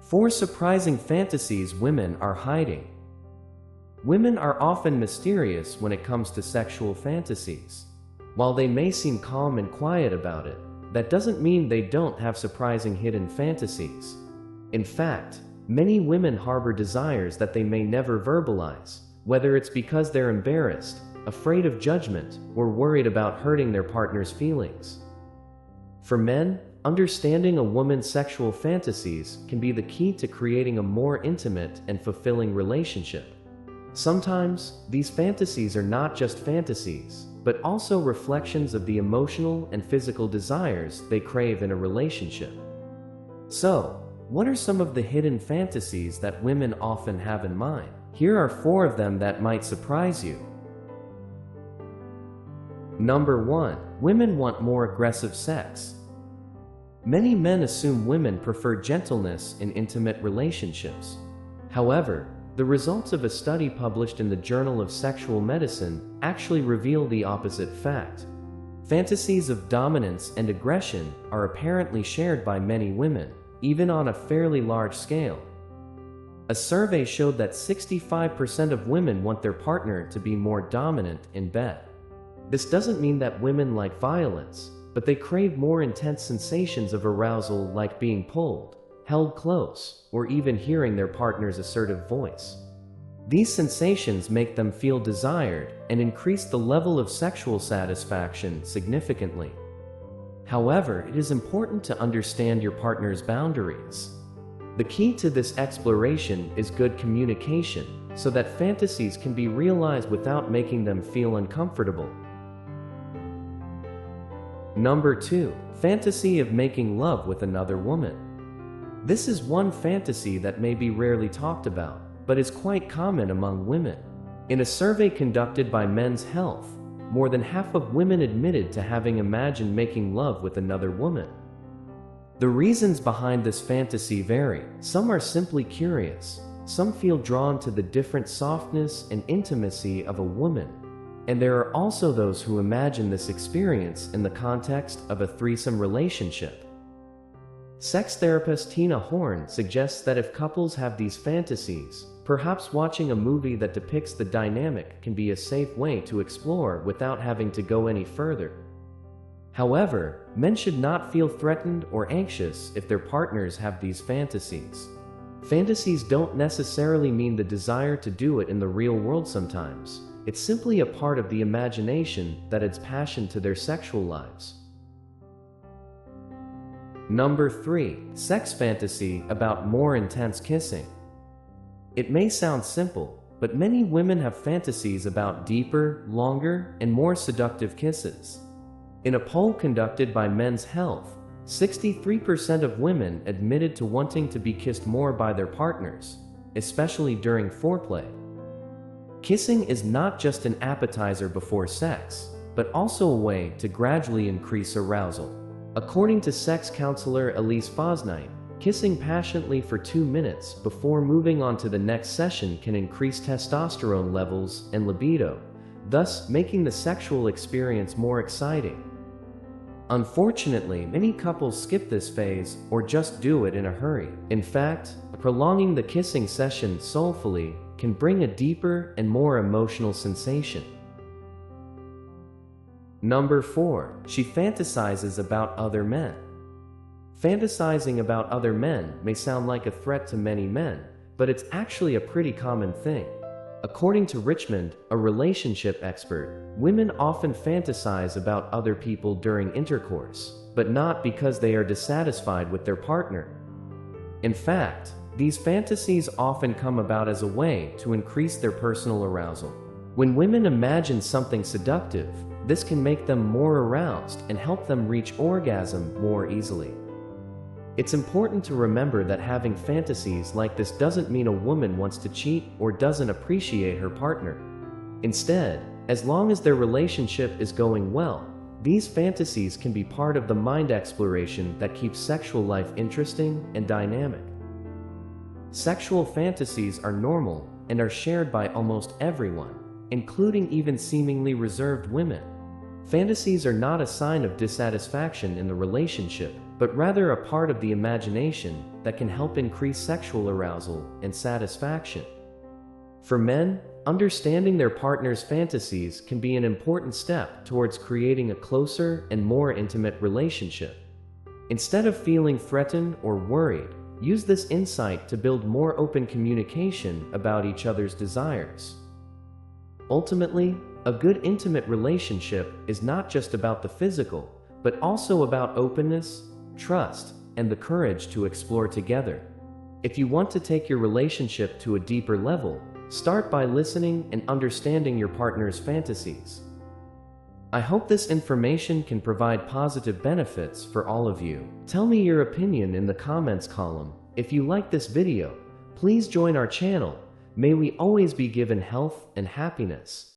4 surprising fantasies women are hiding. Women are often mysterious when it comes to sexual fantasies. While they may seem calm and quiet about it, that doesn't mean they don't have surprising hidden fantasies. In fact, many women harbor desires that they may never verbalize, whether it's because they're embarrassed, afraid of judgment, or worried about hurting their partner's feelings. For men, understanding a woman's sexual fantasies can be the key to creating a more intimate and fulfilling relationship. Sometimes, these fantasies are not just fantasies, but also reflections of the emotional and physical desires they crave in a relationship. So, what are some of the hidden fantasies that women often have in mind? Here are 4 of them that might surprise you. Number 1. Women want more aggressive sex. Many men assume women prefer gentleness in intimate relationships. However, the results of a study published in the Journal of Sexual Medicine actually reveal the opposite fact. Fantasies of dominance and aggression are apparently shared by many women, even on a fairly large scale. A survey showed that 65% of women want their partner to be more dominant in bed. This doesn't mean that women like violence, but they crave more intense sensations of arousal like being pulled, held close, or even hearing their partner's assertive voice. These sensations make them feel desired and increase the level of sexual satisfaction significantly. However, it is important to understand your partner's boundaries. The key to this exploration is good communication, so that fantasies can be realized without making them feel uncomfortable. Number 2. Fantasy of making love with another woman. This is one fantasy that may be rarely talked about, but is quite common among women. In a survey conducted by Men's Health, more than half of women admitted to having imagined making love with another woman. The reasons behind this fantasy vary. Some are simply curious, some feel drawn to the different softness and intimacy of a woman, and there are also those who imagine this experience in the context of a threesome relationship. Sex therapist Tina Horn suggests that if couples have these fantasies, perhaps watching a movie that depicts the dynamic can be a safe way to explore without having to go any further. However, men should not feel threatened or anxious if their partners have these fantasies. Fantasies don't necessarily mean the desire to do it in the real world sometimes. It's simply a part of the imagination that adds passion to their sexual lives. Number 3. Sex fantasy about more intense kissing. It may sound simple, but many women have fantasies about deeper, longer, and more seductive kisses. In a poll conducted by Men's Health, 63% of women admitted to wanting to be kissed more by their partners, especially during foreplay. Kissing is not just an appetizer before sex, but also a way to gradually increase arousal. According to sex counselor Elise Fosnight, kissing passionately for 2 minutes before moving on to the next session can increase testosterone levels and libido, thus making the sexual experience more exciting. Unfortunately, many couples skip this phase or just do it in a hurry. In fact, prolonging the kissing session soulfully can bring a deeper and more emotional sensation. Number 4. She fantasizes about other men. Fantasizing about other men may sound like a threat to many men, but it's actually a pretty common thing. According to Richmond, a relationship expert, women often fantasize about other people during intercourse, but not because they are dissatisfied with their partner. In fact, these fantasies often come about as a way to increase their personal arousal. When women imagine something seductive, this can make them more aroused and help them reach orgasm more easily. It's important to remember that having fantasies like this doesn't mean a woman wants to cheat or doesn't appreciate her partner. Instead, as long as their relationship is going well, these fantasies can be part of the mind exploration that keeps sexual life interesting and dynamic. Sexual fantasies are normal and are shared by almost everyone, including even seemingly reserved women. Fantasies are not a sign of dissatisfaction in the relationship, but rather a part of the imagination that can help increase sexual arousal and satisfaction. For men, understanding their partner's fantasies can be an important step towards creating a closer and more intimate relationship. Instead of feeling threatened or worried, use this insight to build more open communication about each other's desires. Ultimately, a good intimate relationship is not just about the physical, but also about openness, trust, and the courage to explore together. If you want to take your relationship to a deeper level, start by listening and understanding your partner's fantasies. I hope this information can provide positive benefits for all of you. Tell me your opinion in the comments column. If you like this video, please join our channel. May we always be given health and happiness.